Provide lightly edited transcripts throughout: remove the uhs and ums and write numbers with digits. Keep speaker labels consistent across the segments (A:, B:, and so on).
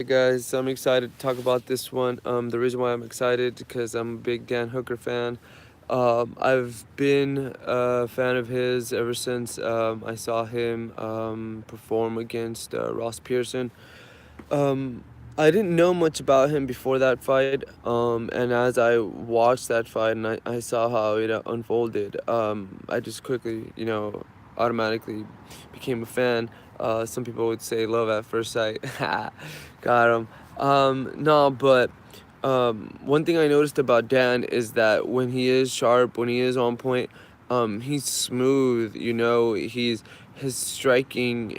A: Hey guys, I'm excited to talk about this one. The reason why I'm excited because I'm a big Dan Hooker fan. I've been a fan of his ever since I saw him perform against Ross Pearson. Um, I didn't know much about him before that fight, and as I watched that fight and I saw how it unfolded, I just quickly, automatically became a fan. Some people would say love at first sight. Got him. No, but one thing I noticed about Dan is that when he is sharp, when he is on point, he's smooth. His striking,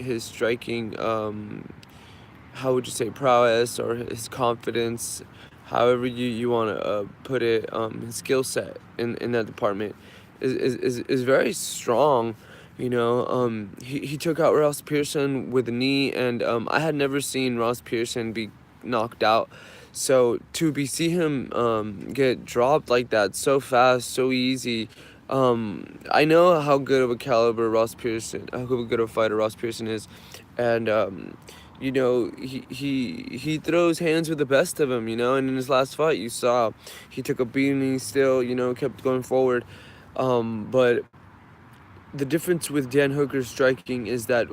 A: how would you say, prowess or his confidence, however you want to put it, his skill set in that department is very strong. He took out Ross Pearson with a knee, and I had never seen Ross Pearson be knocked out. So to be see him get dropped like that so fast, so easy. I know how good of a caliber Ross Pearson, how good of a fighter Ross Pearson is, and he throws hands with the best of them, and in his last fight you saw he took a beating, he still, kept going forward. But the difference with Dan Hooker's striking is that,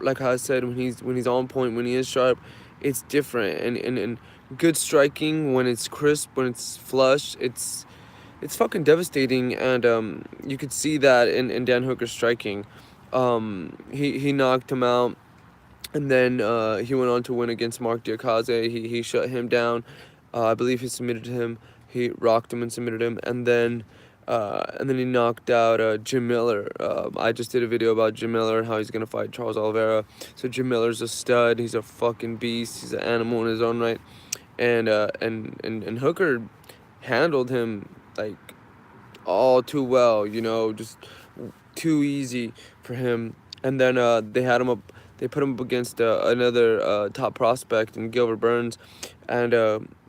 A: like I said, when he's on point, when he is sharp, it's different. And good striking, when it's crisp, when it's flush, it's fucking devastating. And you could see that in Dan Hooker's striking. He knocked him out, and then he went on to win against Mark Diakaze. He shut him down. I believe he submitted him. He rocked him and submitted him, and then he knocked out Jim Miller. I just did a video about Jim Miller, how he's gonna fight Charles Oliveira. So Jim Miller's a stud. He's a fucking beast. He's an animal in his own right. And Hooker handled him like all too well. Just too easy for him. And then they had him up. They put him up against another top prospect in Gilbert Burns, and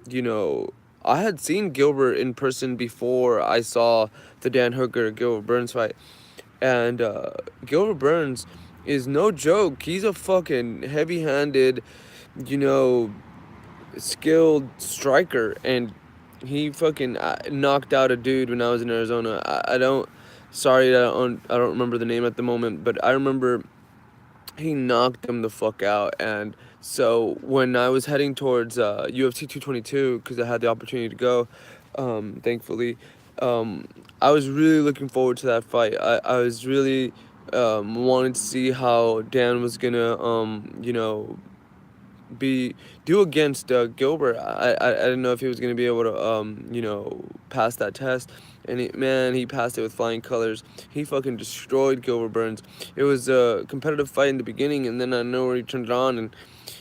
A: you know I had seen Gilbert in person before I saw the Dan Hooker Gilbert Burns fight, and Gilbert Burns is no joke. He's a fucking heavy-handed, you know, skilled striker, and he fucking knocked out a dude when I was in Arizona. I don't. Sorry, I don't remember the name at the moment, but I remember he knocked him the fuck out. And so when I was heading towards UFC 222, because I had the opportunity to go, thankfully, I was really looking forward to that fight. I was really wanting to see how Dan was gonna, be do against Gilbert. I didn't know if he was gonna be able to pass that test, and man, he passed it with flying colors. He fucking destroyed Gilbert Burns. It was a competitive fight in the beginning, and then I know where he turned it on, and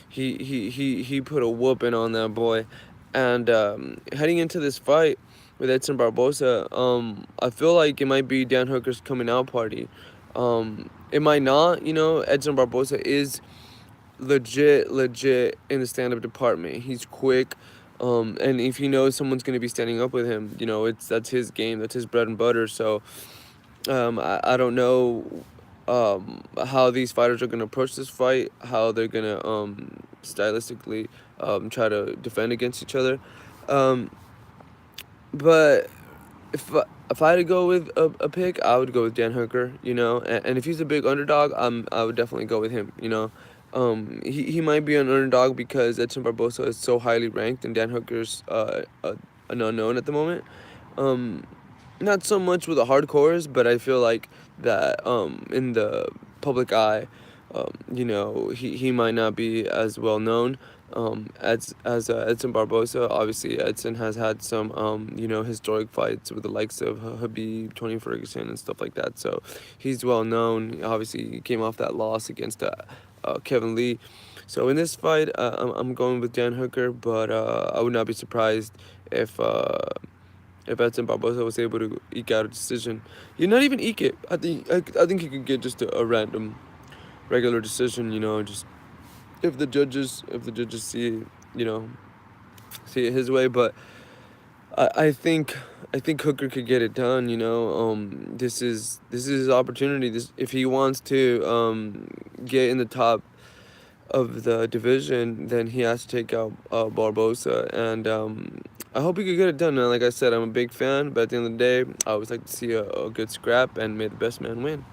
A: he put a whooping on that boy. And heading into this fight with Edson Barboza, I feel like it might be Dan Hooker's coming out party. It might not. Edson Barboza is legit in the stand-up department. He's quick, and if he knows someone's going to be standing up with him, that's his game, that's his bread and butter. So I don't know how these fighters are going to approach this fight, how they're going to stylistically try to defend against each other. um, but if I had to go with a pick, I would go with Dan Hooker. And if he's a big underdog, I would definitely go with him. He might be an underdog because Edson Barbosa is so highly ranked, and Dan Hooker's an unknown at the moment. Um, Not so much with the hardcores, but I feel like that in the public eye, he might not be as well known as Edson Barbosa. Obviously, Edson has had some historic fights with the likes of Habib, Tony Ferguson, and stuff like that. So he's well known. Obviously, he came off that loss against Kevin Lee. So in this fight, I'm going with Dan Hooker, but I would not be surprised if if Edson Barboza was able to eke out a decision. Not even eke it. I think he could get just a random regular decision. Just if the judges see it his way. But I think Hooker could get it done. This is his opportunity. This, if he wants to get in the top of the division, then he has to take out Barboza, and I hope he could get it done. And like I said, I'm a big fan, but at the end of the day, I always like to see a good scrap, and may the best man win.